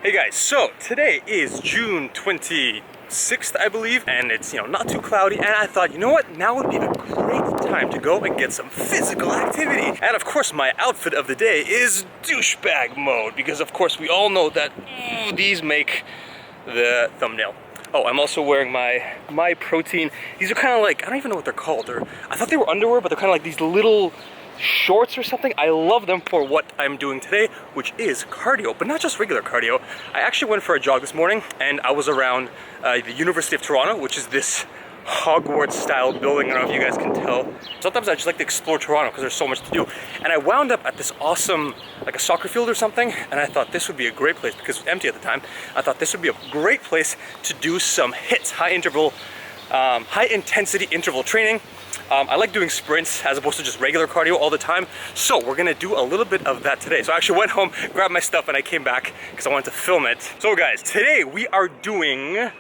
Hey guys, so today is June 26th, I believe, and it's, not too cloudy, and I thought, you know what, now would be a great time to go and get some physical activity. And of course, my outfit of the day is douchebag mode, because of course we all know that these make the thumbnail. Oh, I'm also wearing my protein. These are kind of like, I don't even know what they're called. I thought they were underwear, but they're kind of like these little shorts or something. I love them for what I'm doing today, which is cardio, but not just regular cardio. I actually went for a jog this morning, and I was around the University of Toronto, which is this Hogwarts-style building. I don't know if you guys can tell. Sometimes I just like to explore Toronto because there's so much to do. And I wound up at this awesome, like a soccer field or something, and I thought this would be a great place, because it was empty at the time. I thought this would be a great place to do some HIIT, high intensity interval training. I like doing sprints as opposed to just regular cardio all the time. So we're gonna do a little bit of that today. So I actually went home, grabbed my stuff, and I came back because I wanted to film it. So guys, today we are doing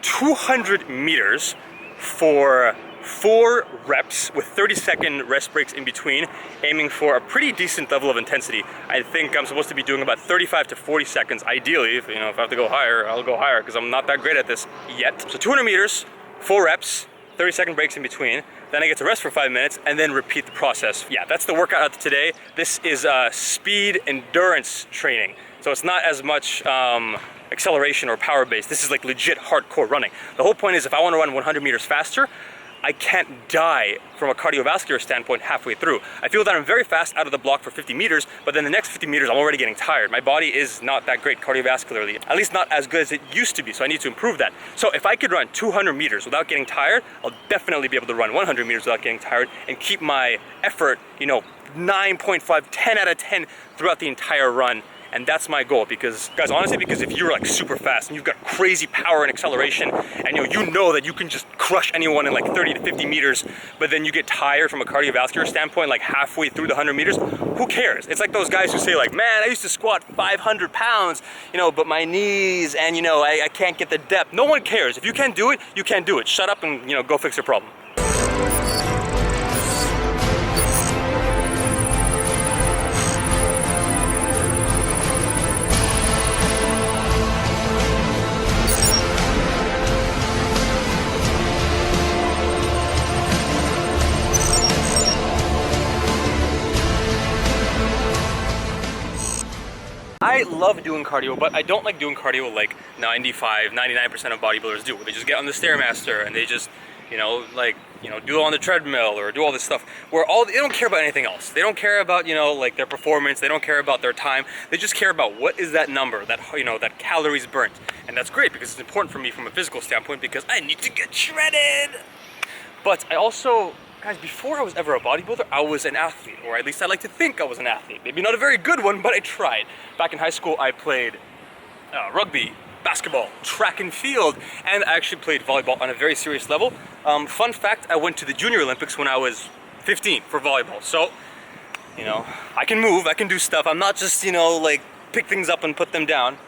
200 meters for 4 reps with 30-second rest breaks in between, aiming for a pretty decent level of intensity. I think I'm supposed to be doing about 35 to 40 seconds. Ideally, if I have to go higher, I'll go higher because I'm not that great at this yet. So 200 meters, 4 reps, 30-second breaks in between. Then I get to rest for 5 minutes and then repeat the process. Yeah, that's the workout of today. This is speed endurance training. So it's not as much acceleration or power based. This is like legit hardcore running. The whole point is if I want to run 100 meters faster, I can't die from a cardiovascular standpoint halfway through. I feel that I'm very fast out of the block for 50 meters, but then the next 50 meters I'm already getting tired. My body is not that great cardiovascularly, at least not as good as it used to be, so I need to improve that. So if I could run 200 meters without getting tired, I'll definitely be able to run 100 meters without getting tired and keep my effort, 9.5, 10 out of 10 throughout the entire run. And that's my goal, because guys, honestly, because if you're like super fast and you've got crazy power and acceleration, and you know that you can just crush anyone in like 30 to 50 meters, but then you get tired from a cardiovascular standpoint like halfway through the 100 meters, who cares? It's like those guys who say like, man, I used to squat 500 pounds, but my knees and I can't get the depth. No one cares. If you can't do it, you can't do it. Shut up and go fix your problem. I love doing cardio, but I don't like doing cardio like 95, 99% of bodybuilders do. They just get on the Stairmaster and they just, do it on the treadmill or do all this stuff where they don't care about anything else. They don't care about, like their performance. They don't care about their time. They just care about what is that number, that calories burnt. And that's great because it's important for me from a physical standpoint because I need to get shredded. But I also, guys, before I was ever a bodybuilder, I was an athlete, or at least I like to think I was an athlete. Maybe not a very good one, but I tried. Back in high school, I played rugby, basketball, track and field, and I actually played volleyball on a very serious level. Fun fact, I went to the Junior Olympics when I was 15 for volleyball. So, I can move, I can do stuff. I'm not just, like pick things up and put them down.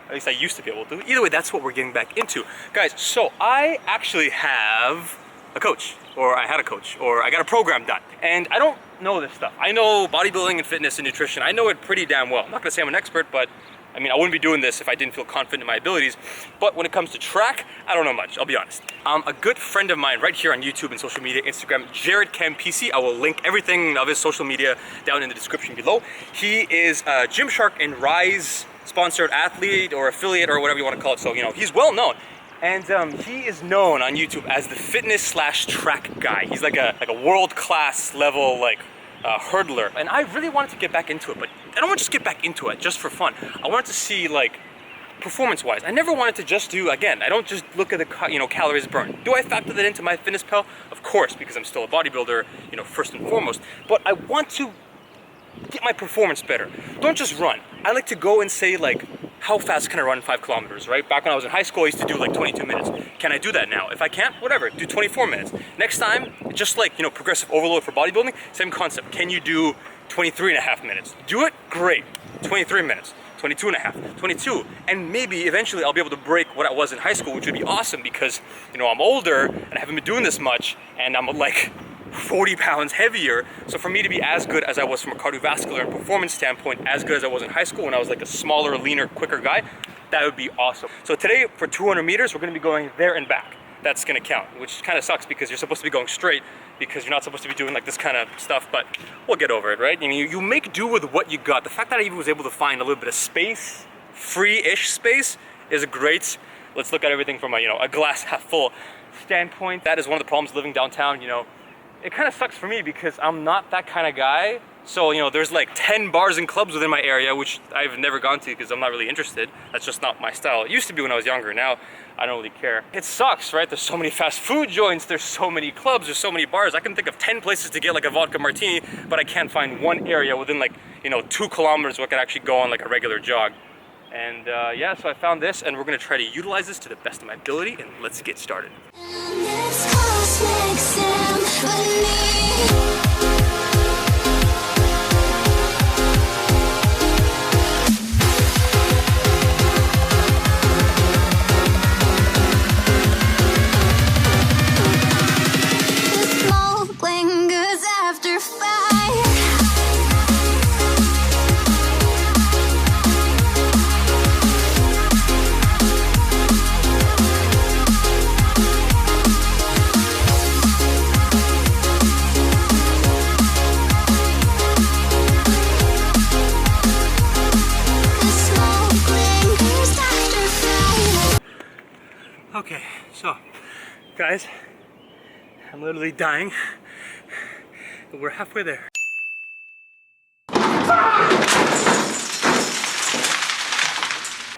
At least I used to be able to. Either way, that's what we're getting back into. Guys, so I actually have a coach, or I had a coach, or I got a program done. And I don't know this stuff. I know bodybuilding and fitness and nutrition. I know it pretty damn well. I'm not gonna say I'm an expert, but I wouldn't be doing this if I didn't feel confident in my abilities. But when it comes to track, I don't know much, I'll be honest. A good friend of mine right here on YouTube and social media, Instagram, Jared PC. I will link everything of his social media down in the description below. He is a Gymshark and Rise sponsored athlete or affiliate or whatever you want to call it. So, he's well known. And he is known on YouTube as the fitness/track guy. He's like a world-class level hurdler. And I really wanted to get back into it, but I don't want to just get back into it just for fun. I wanted to see performance-wise. I never wanted to just do, again, I don't just look at the calories burned. Do I factor that into MyFitnessPal? Of course, because I'm still a bodybuilder, first and foremost. But I want to get my performance better. Don't just run. I like to go and say how fast can I run 5 kilometers, right? Back when I was in high school, I used to do 22 minutes. Can I do that now? If I can't, whatever, do 24 minutes. Next time, just progressive overload for bodybuilding, same concept. Can you do 23 and a half minutes? Do it? Great. 23 minutes, 22 and a half, 22. And maybe eventually I'll be able to break what I was in high school, which would be awesome because, I'm older and I haven't been doing this much and I'm 40 pounds heavier. So for me to be as good as I was from a cardiovascular and performance standpoint, as good as I was in high school when I was like a smaller, leaner, quicker guy, that would be awesome. So today for 200 meters, we're gonna be going there and back. That's gonna count, which kind of sucks because you're supposed to be going straight because you're not supposed to be doing like this kind of stuff, but we'll get over it, right? I mean, you make do with what you got. The fact that I even was able to find a little bit of space, free-ish space, is great. Let's look at everything from a glass half full standpoint. That is one of the problems living downtown. It kind of sucks for me because I'm not that kind of guy. So, there's like 10 bars and clubs within my area, which I've never gone to because I'm not really interested. That's just not my style. It used to be when I was younger. Now, I don't really care. It sucks, right? There's so many fast food joints. There's so many clubs. There's so many bars. I can think of 10 places to get like a vodka martini, but I can't find one area within like, 2 kilometers where I can actually go on like a regular jog. And yeah, so I found this and we're gonna try to utilize this to the best of my ability, and let's get started. Okay, so guys, I'm literally dying, but we're halfway there.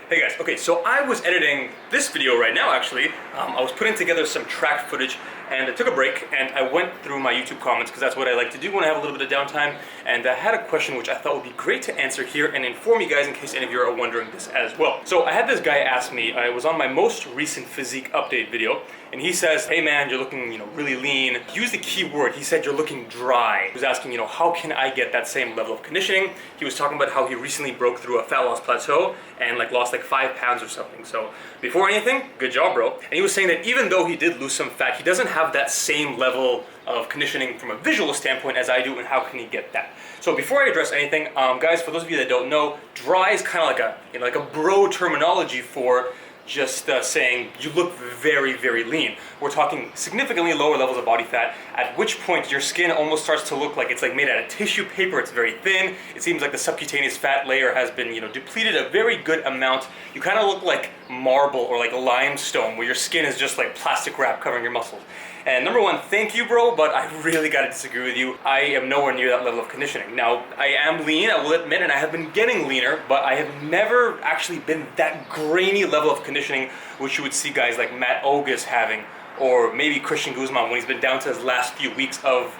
Hey guys, okay, so I was editing this video right now actually. I was putting together some track footage and I took a break and I went through my YouTube comments because that's what I like to do when I have a little bit of downtime, and I had a question which I thought would be great to answer here and inform you guys in case any of you are wondering this as well. So I had this guy ask me, I was on my most recent physique update video, and he says, hey man, you're looking really lean. He used the key word, he said you're looking dry. He was asking, how can I get that same level of conditioning? He was talking about how he recently broke through a fat loss plateau and like lost like 5 pounds or something. So before anything, good job, bro. And he was saying that even though he did lose some fat, he doesn't have that same level of conditioning from a visual standpoint as I do, and how can he get that? So before I address anything, guys, for those of you that don't know, dry is kind of like a bro terminology for just saying you look very, very lean. We're talking significantly lower levels of body fat, at which point your skin almost starts to look like it's like made out of tissue paper. It's very thin. It seems like the subcutaneous fat layer has been, depleted a very good amount. You kind of look like marble or like limestone, where your skin is just like plastic wrap covering your muscles. And number one, thank you, bro, but I really gotta disagree with you. I am nowhere near that level of conditioning. Now, I am lean, I will admit, and I have been getting leaner, but I have never actually been that grainy level of conditioning which you would see guys like Matt Ogus having, or maybe Christian Guzman when he's been down to his last few weeks of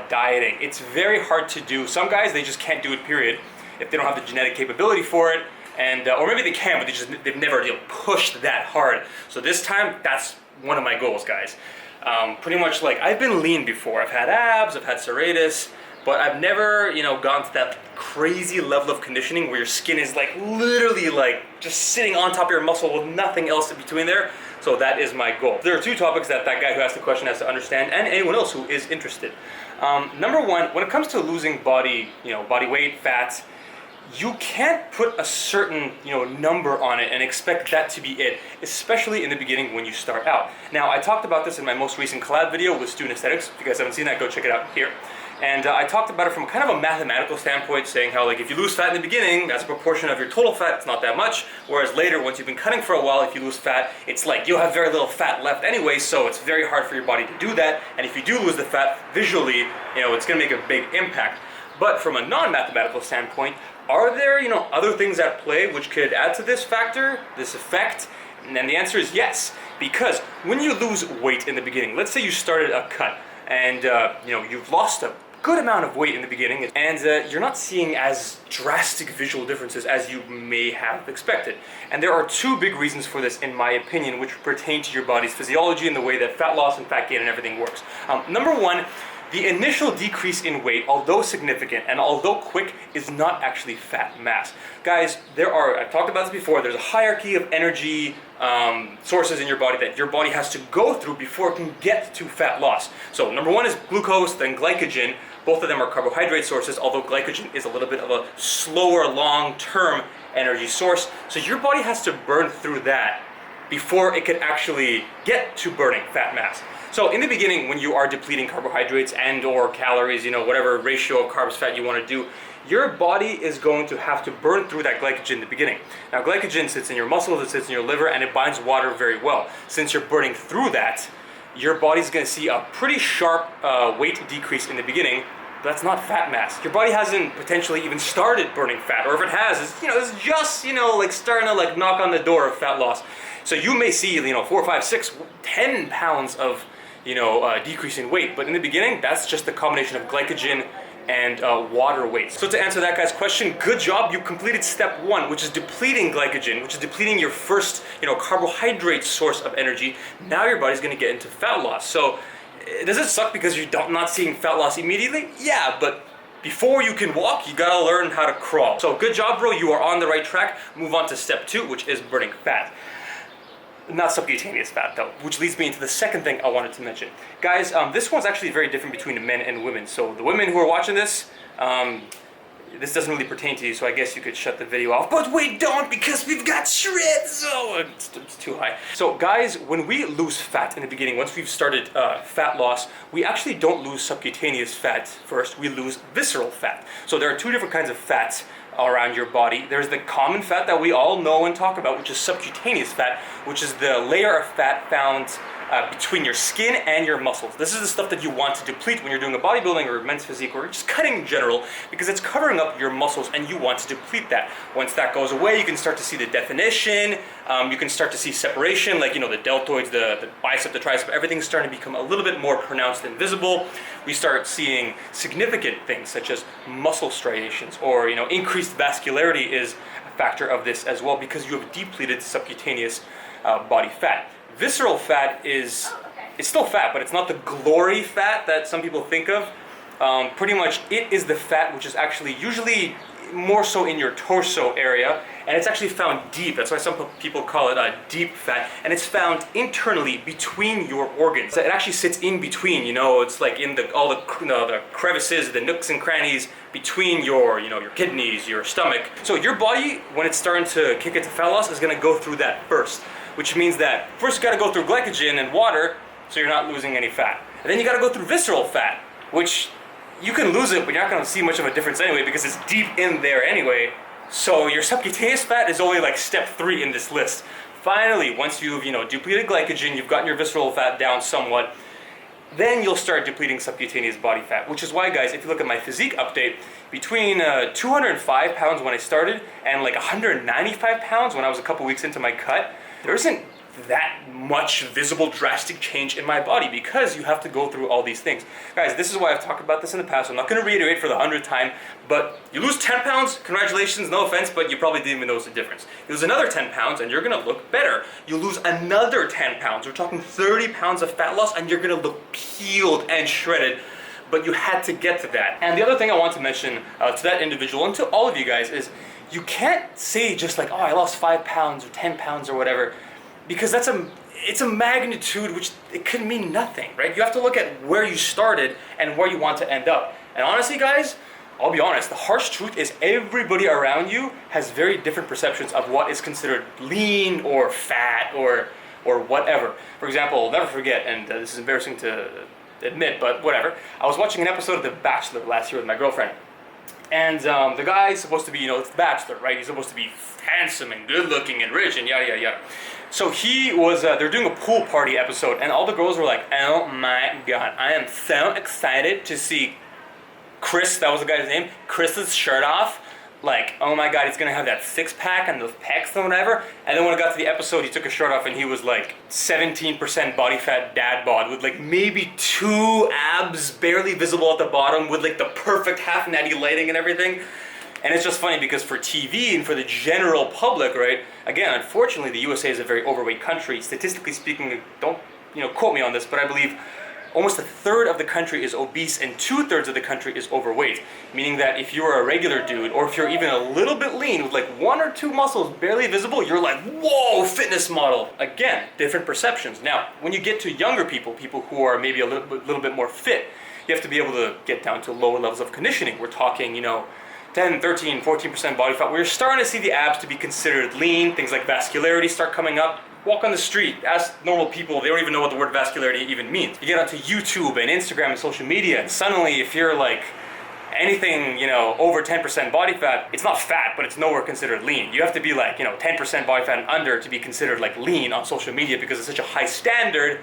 dieting. It's very hard to do. Some guys, they just can't do it, period, if they don't have the genetic capability for it, and or maybe they can, but they've never pushed that hard. So this time, that's one of my goals, guys. Pretty much like, I've been lean before. I've had abs, I've had serratus, but I've never, gone to that crazy level of conditioning where your skin is like literally like just sitting on top of your muscle with nothing else in between there. So that is my goal. There are 2 topics that guy who asked the question has to understand, and anyone else who is interested. Number one, when it comes to losing body weight, fat, you can't put a certain number on it and expect that to be it, especially in the beginning when you start out. Now, I talked about this in my most recent collab video with Student Aesthetics. If you guys haven't seen that, go check it out here. And I talked about it from kind of a mathematical standpoint, saying how like if you lose fat in the beginning, as a proportion of your total fat, it's not that much. Whereas later, once you've been cutting for a while, if you lose fat, it's like you'll have very little fat left anyway, so it's very hard for your body to do that. And if you do lose the fat visually, it's gonna make a big impact. But from a non-mathematical standpoint, are there, other things at play which could add to this factor, this effect? And then the answer is yes, because when you lose weight in the beginning, let's say you started a cut and you've lost a good amount of weight in the beginning, and you're not seeing as drastic visual differences as you may have expected. And there are 2 big reasons for this, in my opinion, which pertain to your body's physiology and the way that fat loss and fat gain and everything works. Number one, The initial decrease in weight, although significant and although quick, is not actually fat mass. Guys, I've talked about this before, there's a hierarchy of energy sources in your body that your body has to go through before it can get to fat loss. So number one is glucose, then glycogen. Both of them are carbohydrate sources, although glycogen is a little bit of a slower, long-term energy source. So your body has to burn through that before it could actually get to burning fat mass. So in the beginning, when you are depleting carbohydrates and or calories, whatever ratio of carbs, fat you want to do, your body is going to have to burn through that glycogen in the beginning. Now glycogen sits in your muscles, it sits in your liver, and it binds water very well. Since you're burning through that, your body's going to see a pretty sharp weight decrease in the beginning. That's not fat mass. Your body hasn't potentially even started burning fat, or if it has, it's just, like starting to like knock on the door of fat loss. So you may see, 4, 5, 6, 10 pounds of, decrease in weight, but in the beginning, that's just the combination of glycogen and water weight. So to answer that guy's question, good job, you completed step 1, which is depleting glycogen, which is depleting your first, carbohydrate source of energy. Now your body's gonna get into fat loss. So does it suck because you're not seeing fat loss immediately? Yeah, but before you can walk, you gotta learn how to crawl. So good job, bro, you are on the right track. Move on to step 2, which is burning fat. Not subcutaneous fat though, which leads me into the second thing I wanted to mention. Guys, this one's actually very different between men and women. So the women who are watching this, this doesn't really pertain to you, so I guess you could shut the video off. But wait, don't, because we've got shreds! Oh, it's too high. So guys, when we lose fat in the beginning, once we've started fat loss, we actually don't lose subcutaneous fat first, we lose visceral fat. So there are 2 different kinds of fats around your body. There's the common fat that we all know and talk about, which is subcutaneous fat, which is the layer of fat found between your skin and your muscles. This is the stuff that you want to deplete when you're doing a bodybuilding or men's physique or just cutting in general, because it's covering up your muscles and you want to deplete that. Once that goes away, you can start to see the definition, you can start to see separation, like the deltoids, the bicep, the tricep, everything's starting to become a little bit more pronounced and visible. We start seeing significant things such as muscle striations, or increased vascularity is a factor of this as well, because you have depleted subcutaneous body fat. Visceral fat it's still fat, but it's not the glory fat that some people think of. Pretty much it is the fat which is actually usually more so in your torso area, and it's actually found deep. That's why some people call it a deep fat, and it's found internally between your organs. It actually sits in between, it's like in all the crevices, the nooks and crannies between your kidneys, your stomach. So your body, when it's starting to kick into fat loss, is going to go through that first, which means that first you got to go through glycogen and water, so you're not losing any fat. And then you got to go through visceral fat, which you can lose it, but you're not going to see much of a difference anyway, because it's deep in there anyway. So your subcutaneous fat is only like step 3 in this list. Finally, once you've depleted glycogen, you've gotten your visceral fat down somewhat, then you'll start depleting subcutaneous body fat, which is why, guys, if you look at my physique update, between 205 pounds when I started and like 195 pounds when I was a couple weeks into my cut, there isn't that much visible drastic change in my body, because you have to go through all these things. Guys, this is why I've talked about this in the past. I'm not going to reiterate for the 100th time, but you lose 10 pounds, congratulations, no offense, but you probably didn't even notice the difference. You lose another 10 pounds and you're going to look better. You lose another 10 pounds, we're talking 30 pounds of fat loss, and you're going to look peeled and shredded. But you had to get to that. And the other thing I want to mention to that individual and to all of you guys is, you can't say just like, oh, I lost 5 pounds or 10 pounds or whatever, because it's a magnitude which it could mean nothing, right? You have to look at where you started and where you want to end up. And honestly, guys, I'll be honest, the harsh truth is everybody around you has very different perceptions of what is considered lean or fat or whatever. For example, I'll never forget, and this is embarrassing to admit, but whatever. I was watching an episode of The Bachelor last year with my girlfriend. And the guy's supposed to be, it's The Bachelor, right? He's supposed to be handsome and good looking and rich and yada, yada, yada. So he was, they're doing a pool party episode, and all the girls were like, oh my god, I am so excited to see Chris, that was the guy's name, Chris's shirt off. Like, oh my god, he's gonna have that 6-pack and those pecs and whatever. And then when it got to the episode, he took his shirt off and he was like 17% body fat dad bod with like maybe 2 abs barely visible at the bottom with like the perfect half natty lighting and everything. And it's just funny because for TV and for the general public, right, again, unfortunately, the USA is a very overweight country. Statistically speaking, don't quote me on this, but I believe almost a third of the country is obese and 2/3 of the country is overweight. Meaning that if you're a regular dude, or if you're even a little bit lean with like 1 or 2 muscles barely visible, you're like, whoa, fitness model. Again, different perceptions. Now, when you get to younger people, people who are maybe a little bit more fit, you have to be able to get down to lower levels of conditioning. We're talking, 10, 13, 14% body fat. We're starting to see the abs to be considered lean. Things like vascularity start coming up. Walk on the street, ask normal people, they don't even know what the word vascularity even means. You get onto YouTube and Instagram and social media, and suddenly if you're like anything, over 10% body fat, it's not fat, but it's nowhere considered lean. You have to be like, 10% body fat and under to be considered like lean on social media because it's such a high standard.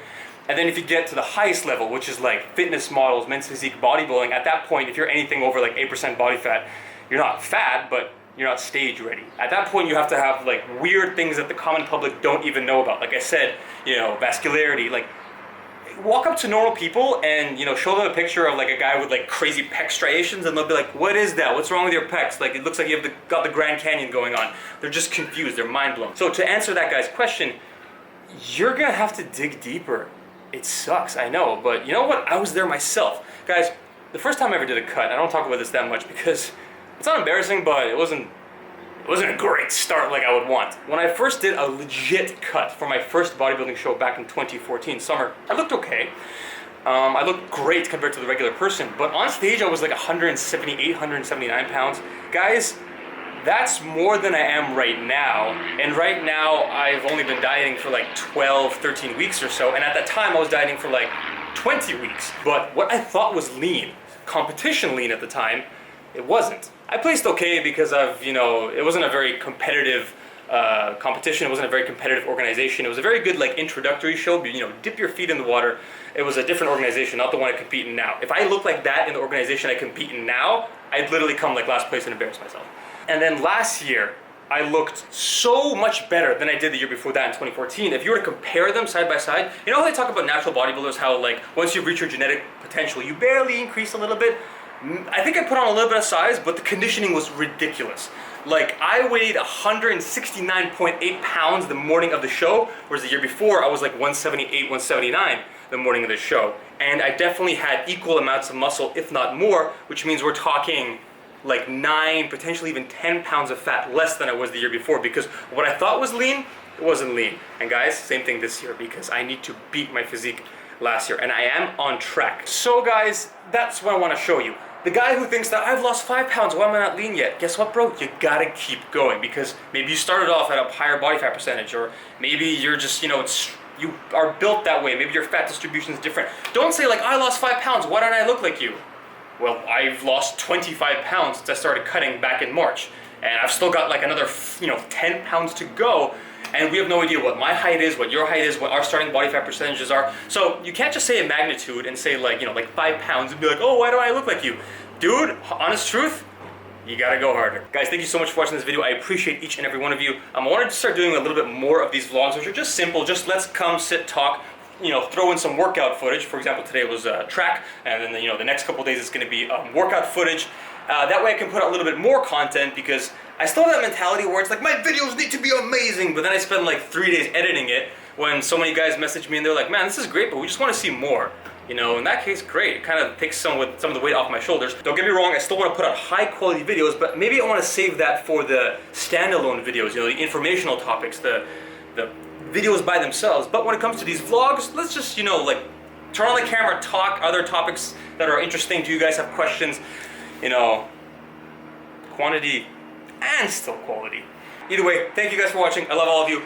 And then if you get to the highest level, which is like fitness models, men's physique, bodybuilding, at that point, if you're anything over like 8% body fat, you're not fat, but you're not stage ready. At that point, you have to have like weird things that the common public don't even know about. Like I said, vascularity. Like, walk up to normal people and show them a picture of like a guy with like crazy pec striations, and they'll be like, "What is that? What's wrong with your pecs? Like, it looks like you have got the Grand Canyon going on." They're just confused. They're mind blown. So to answer that guy's question, you're gonna have to dig deeper. It sucks, I know, but you know what? I was there myself, guys. The first time I ever did a cut, I don't talk about this that much because it's not embarrassing, but it wasn't a great start like I would want. When I first did a legit cut for my first bodybuilding show back in 2014 summer, I looked okay. I looked great compared to the regular person, but on stage I was like 178, 179 pounds. Guys, that's more than I am right now. And right now I've only been dieting for like 12, 13 weeks or so. And at that time I was dieting for like 20 weeks. But what I thought was lean, competition lean at the time, it wasn't. I placed okay because it wasn't a very competitive competition. It wasn't a very competitive organization. It was a very good like introductory show. Dip your feet in the water. It was a different organization, not the one I compete in now. If I look like that in the organization I compete in now, I'd literally come like last place and embarrass myself. And then last year, I looked so much better than I did the year before that in 2014. If you were to compare them side by side, you know how they talk about natural bodybuilders, how like once you reach your genetic potential, you barely increase a little bit? I think I put on a little bit of size, but the conditioning was ridiculous. Like, I weighed 169.8 pounds the morning of the show, whereas the year before I was like 178, 179 the morning of the show. And I definitely had equal amounts of muscle, if not more, which means we're talking like 9, potentially even 10 pounds of fat less than I was the year before, because what I thought was lean, it wasn't lean. And guys, same thing this year, because I need to beat my physique last year, and I am on track. So guys, that's what I want to show you. The guy who thinks that I've lost 5 pounds, why am I not lean yet? Guess what, bro? You gotta keep going, because maybe you started off at a higher body fat percentage, or maybe you're just, you are built that way. Maybe your fat distribution is different. Don't say like, I lost 5 pounds, why don't I look like you? Well, I've lost 25 pounds since I started cutting back in March, and I've still got like another, 10 pounds to go. And we have no idea what my height is, what your height is, what our starting body fat percentages are. So you can't just say a magnitude and say like, like 5 pounds and be like, oh, why don't I look like you? Dude, honest truth, you gotta go harder. Guys, thank you so much for watching this video. I appreciate each and every one of you. I wanted to start doing a little bit more of these vlogs, which are just simple, just let's come, sit, talk, throw in some workout footage. For example, today was track, and then the next couple days it's gonna be workout footage. That way I can put out a little bit more content, because I still have that mentality where it's like, my videos need to be amazing, but then I spend like 3 days editing it when so many guys message me and they're like, man, this is great, but we just want to see more. In that case, great. It kind of takes some of the weight off my shoulders. Don't get me wrong, I still want to put out high quality videos, but maybe I want to save that for the standalone videos, the informational topics, the videos by themselves. But when it comes to these vlogs, let's just, like turn on the camera, talk other topics that are interesting. Do you guys have questions? Quantity and still quality. Either way, thank you guys for watching. I love all of you.